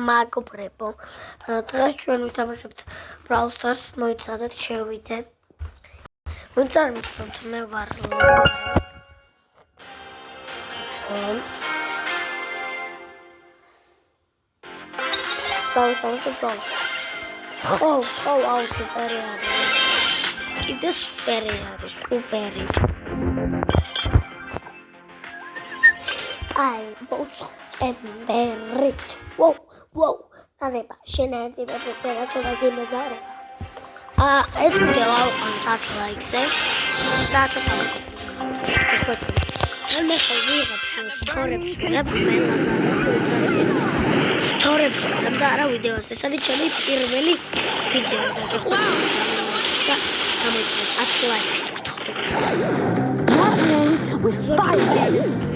მეგობრებო, დღეს ჩვენ ვითამაშებთ Brawl Stars, მოიცადეთ შევიდე. ვინც არ მიცნობთ, მე ვარ აუ სუპერი არის. კიდე სუპერი არის, სუპერი. აი, მოუწოდეთ. Wow, arriba, scenati per la tua dimezare. Es vvideo avukam tat likes-e. Data samkot. Თან მე ხალხი სტორებს ვიღებ მე სტორებს და არა ვიდეოს. ეს არის ჩემი პირველი ვიდეო და გეხოთ და გამოიწვევ 10 likes გთხოვთ. With 5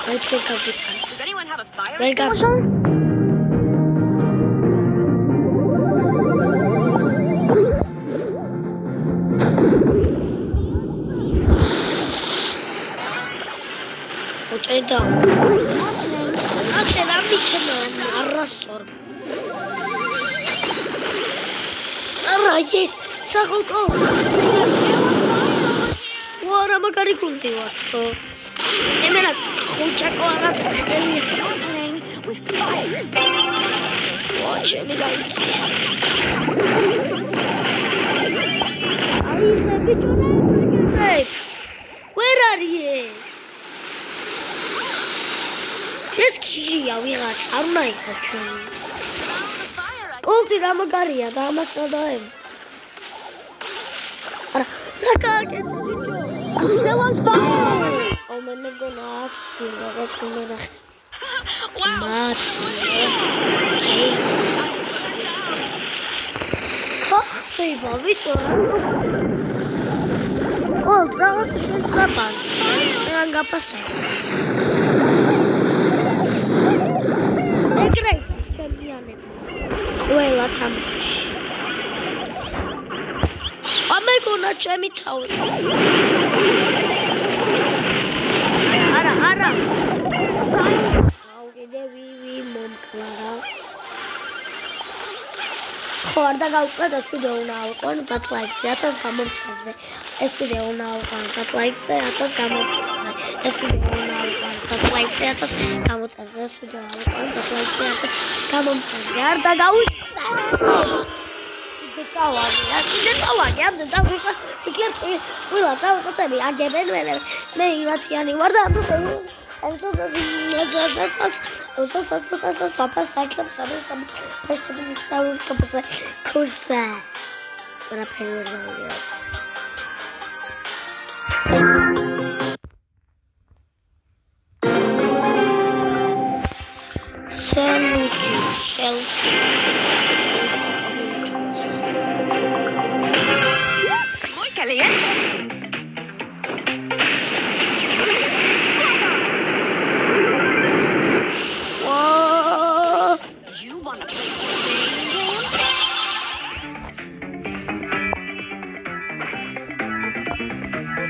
Does anyone have a fire extinguisher? Okay, down. Okay, I'm yes, Sahoto. What am I going to do? with fire? Watch me, guys. Where are you? Let's see. We got some night. Oh, the Ramagaria, the Amasada. Still on fire! Oh, my God, Wow! Oh, bravo, to się złapać. Trzeba go pasać. Nie graj, czerwiony. Łela tam. Mamy go na czemi cały. Ara. Ხوარდა გავწყვეტ ეს ვიდეო უნდა ავყო 10 ლაიქზე 1000 გამომწევზე ეს ვიდეო უნდა ავყო 10 ლაიქზე 1000 გამომწევზე ეს ვიდეო უნდა ავყო 10 ლაიქზე 1000 გამომწევზე ეს ვიდეო ავყო 10 ლაიქზე 1000 გამომწევზე არ დაგაუწყდა კიდე წავაგე ამ და ვიკლებ ყველა დავხოცები აგებენ მე იმათიანი ვარ და I'm so busy. I'm so Muy caliente.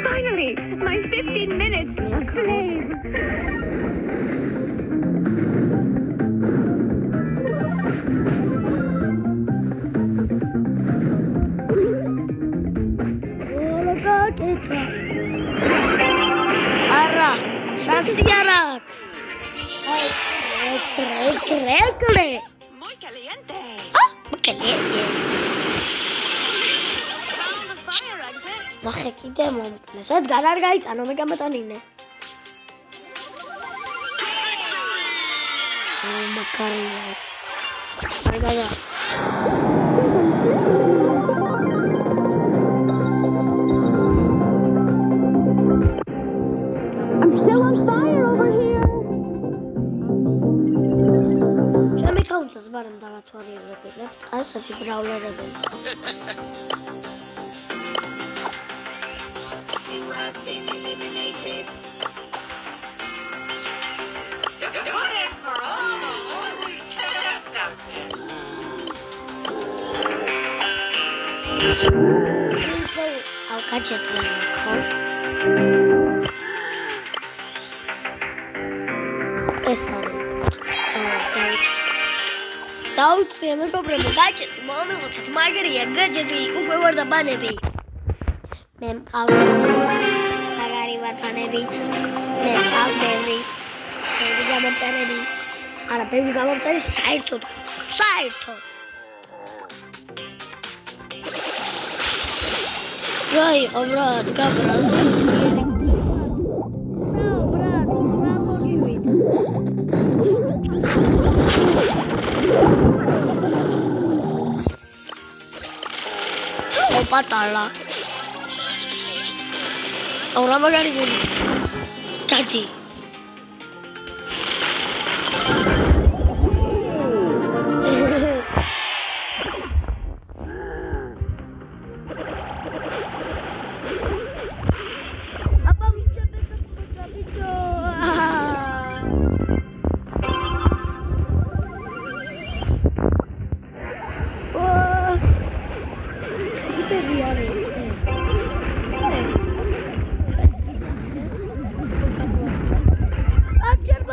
Finally, my 15 minutes of flame. Ara, Shasiara. Muy caliente. Muy caliente. Found the fire exit. ნახე კიდე მომკლეს. ედგარ არ გაიტანო, მე გამატანინე. მაკარია. აგაა. I'm still on fire over here. ჩემი კაუნტს ბარემ დავათვალიერებინებ. ასეთი ბრაულერები. Eliminated. I'll catch it when I call. დაუწრია მეგობრებო, გაჭეთი, მომეღოცეთ, მაგარია, გაჭეთი, უკვე ვარ და ბანები. მე მყავს მაგარი ვარ ბანებიც. მე მყავს ბევრი გამომწერები. არა, ბევრი გამომწერი საერთოდ. Vai, brad, gabra. Patala. Orang magari gini. Caci. Apa bisa betul?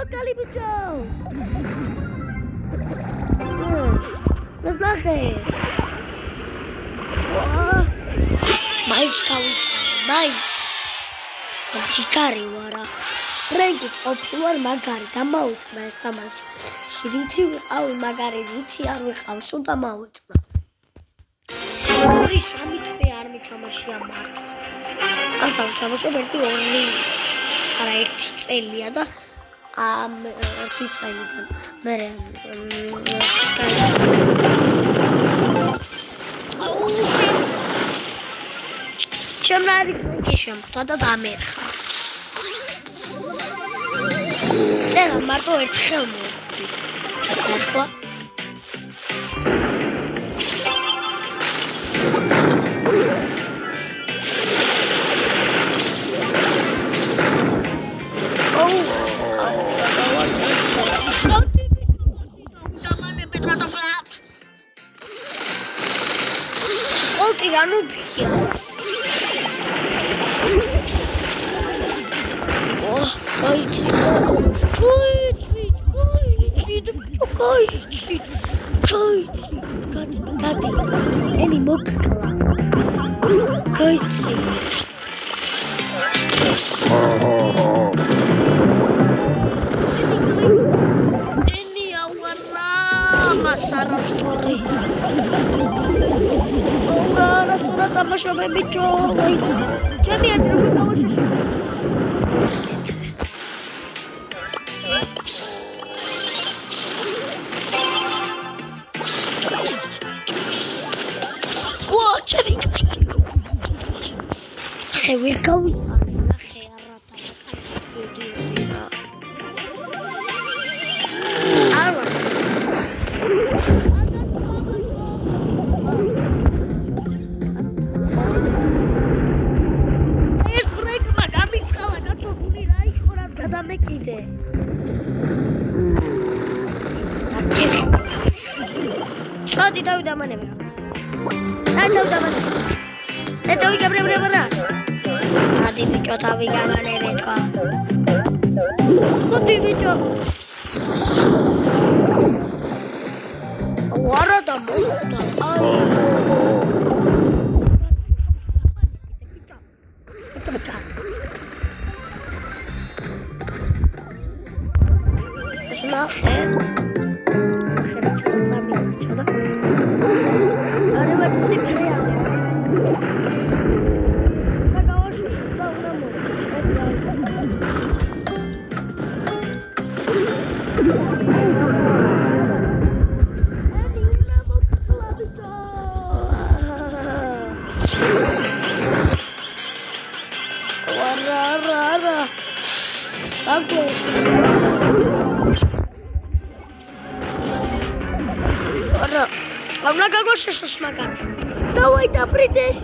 Kali betul. Naslahnya. Wah, baik sekali, baik. Cikari wara. Rengit popular magari tamau mas tamas. Shirici au magari rici aru au suda mau. Ori sami tve armi tamashi amar. Anta tamasho berti only. Ara erti წელია და ერთი წელიდან მე ჩემნარი შემხდა და დამერხა. წერა მარტო ერთხელ მოვხდი. ახლა ну бьё. О, кайти. Кайти. Эли моккала. Кайти. Эли ауара масарастори. Ora tamasha baby joy. Jadi ada tamasha. Wah, jadi. Here go. Oh, tidak udah mana? Ada udah mana? Itu udah berapa? Nanti video tapi jangan edit kok. Nanti video. Wara tamu. Она как уж что смогла. Давай, да, приди.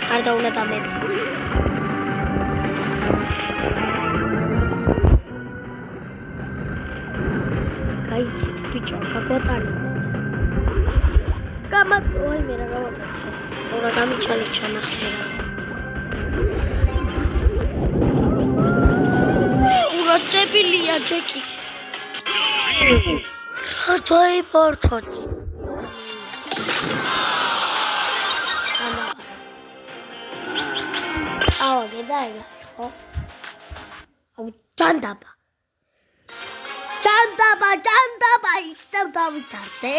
Арда уна там. Кайти, пичо, как вот так. Mama, oi, mira, go. Ora kami chale chana khira. Ura tebilia Jackie. Hatoi portot. Oh, gedai, ხო? აუ, ჯანდაბა, ისევ დავითარზე.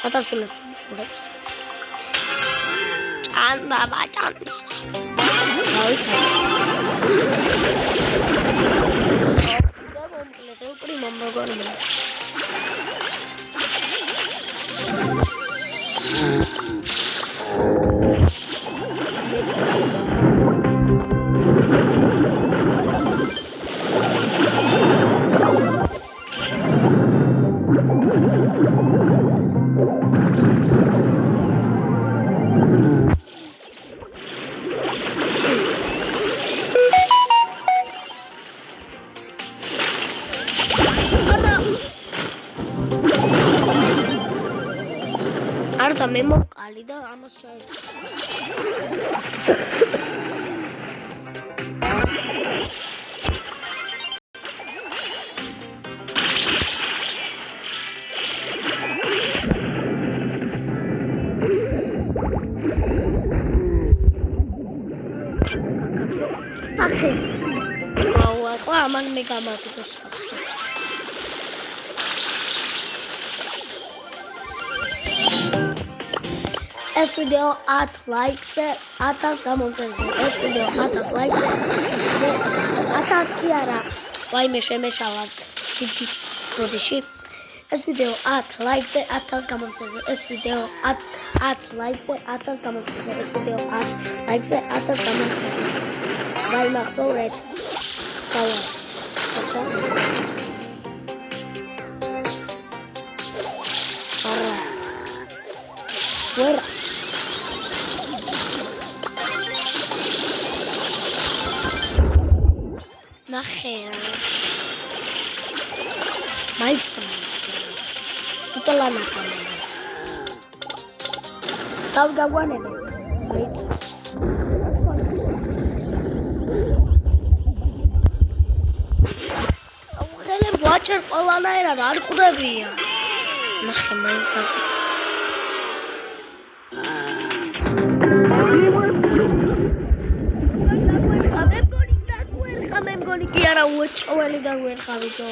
ათასულებს. ჯანდაბა. დავითარზე. პრიმო მოგონია. არდა მე მოკალი და ამას ჩაერთო. აუ, ამან მე გამაწვეს. ეს ვიდეო 10 ლაიქზე 1000 გამომწერზე. ეს ვიდეო 1000 ლაიქზე 1000 კი არა. ვაიმე შემეშალა დიდი პროდიში. ეს ვიდეო 10 ლაიქზე 1000 გამომწერზე. ეს ვიდეო 10 ლაიქზე 1000 გამომწერზე. ეს ვიდეო 10 ლაიქზე 1000 გამომწერზე. დაიმახსოვრეთ. დავა. Where? Nachher. Meistens. Itu lah nakal. Tahu jagoan ini? Aku kalian watcher falan aja ada aku dah beri ya. Nachher main sekali. Kiara watch awali dan wen kali to.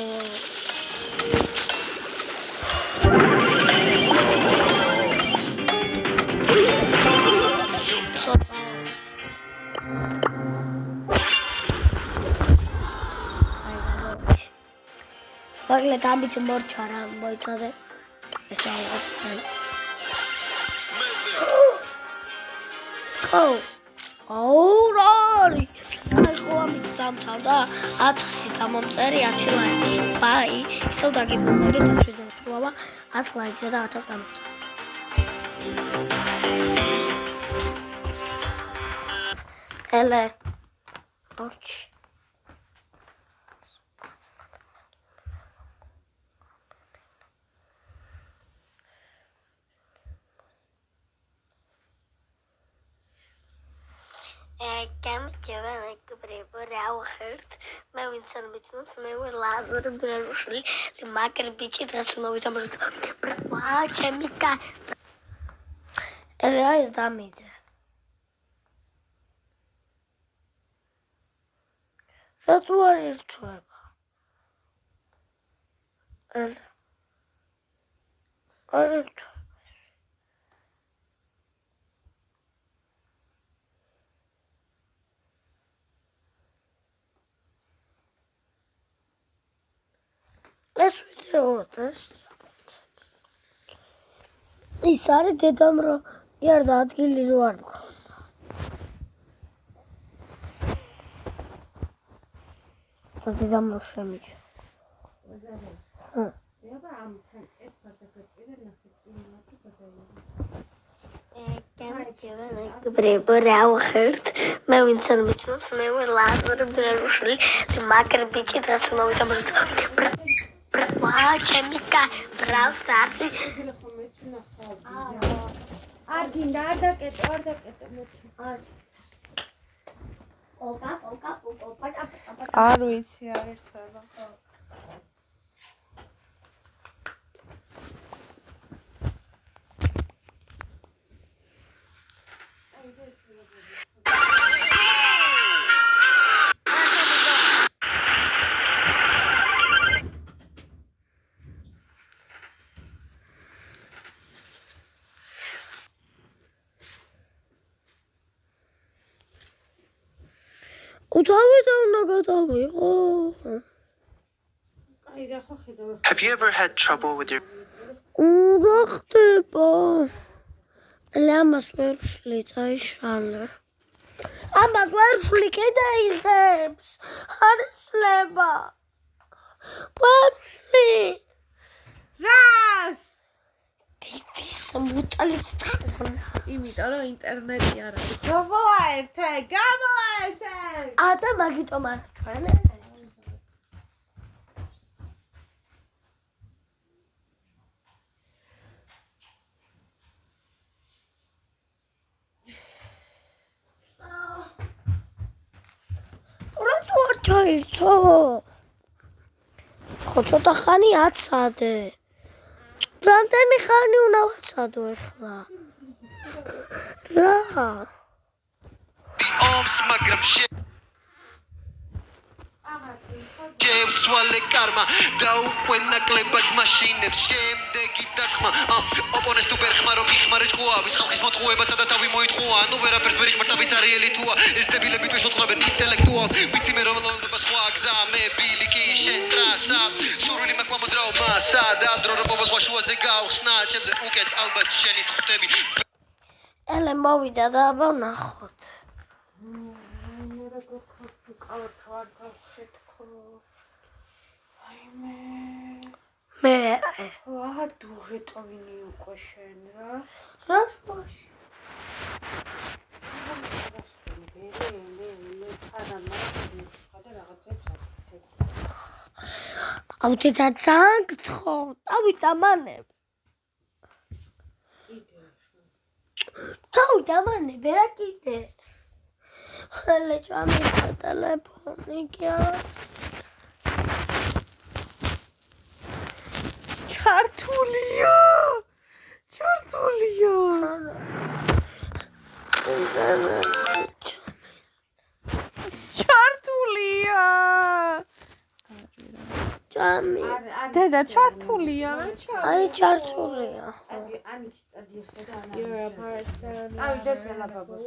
So Bagle tambi chmor chara boitade. Esa Oh. Aurori. Ai ხო ამით დამთავრდა 1000 გამომწერი 10 ლაიქი. ბაი, ისევ დაგიბომაგეთ ვიდეო თუავა 10 ლაიქზე და 1000 გამომწერს. ელე. ოჩ. Cam Kevin Brauchert, my Winston Business, my Lazar Berushli, the Maker Beach, has no with a Chemica. Elia is damaged. That was it to and Let's video this. I started to tell me you're that killing one. That's the number of me. Brauchert, my Winston Business, my Lazar Berushli, the Maker Beach, has no with a ჩემი ბრავს დასი. არ გინდა, არ დაკეტო მეჩი. ოკა. არ ვიცი, არ ერთვება. Have you ever had trouble with your რა ხდება? ამას ვერ ვშლი წაიშალე. ამას ვერ ვშლი კიდეიღებს. არ ესლება. ვერ ვშლი. რას? დიდის მუტალის თხოვნა. იმიტომ რომ ინტერნეტი არ არის. გამოაერთე. და მაგიტომ არა ჩვენ. ჩაირთო. ხო ცოტა ხანი აცადე. რამდენი ხანი უნდა ვაცადო ახლა? რა? arms მაგრამ შეცვალე კარმა და უკვე ნაკლებად მაშინებს შემდეგი დახმა ოპონენტს თუ ვერ ხმარო გიხმარე ჭკუავის ხალხის მოთხოვებაცა და თავი მოითხოვა ანუ ვერაფერს ვერ იხმართ ბიზარიელი თუა ეს დებილები თუ ისოთხრობენ ინტელექტუალს ვიცი მე რომ სხვა გზამები ლიკი შენ ტრასა სურვილი მაქვს მომძრაო მასა და დრო რომ მოვასვაშუაზე გავხსნა ჩემზე უკეთ ალბათ შენი ხვდები ელე მოვიდა და აბა ვნახოთ. მე რა დუღეტოვინი უკვე შენ რა? რა შოში? აუთეთა ძალიან გთხოვ, დავით ამანებ. დავით ამანებ, რა კიდე? ხელი ჩამიწა ტელეფონი კი არა. ჩართულია. ჩართულია. ჭამი. დედა ჩართულია რა ჩართულია. აი ჩართულია. ავიდეს ველაბაბოს.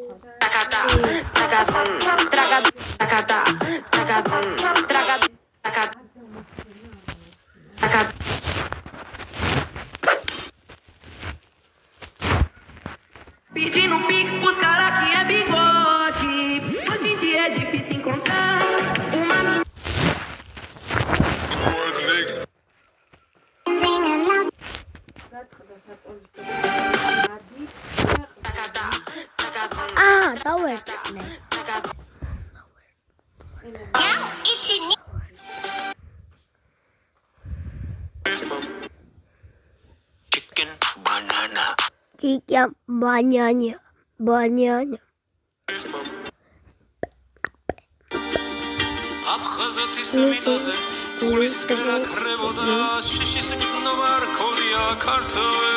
Pedindo pix pros caras que é bigode. Hoje em dia é difícil encontrar uma menina. დავერტყნე. chicken banana Chicken banana. აფხაზეთის მიწაზე ურის კრაკრებოდა შიშის გზნოვარ ქორია ქართველი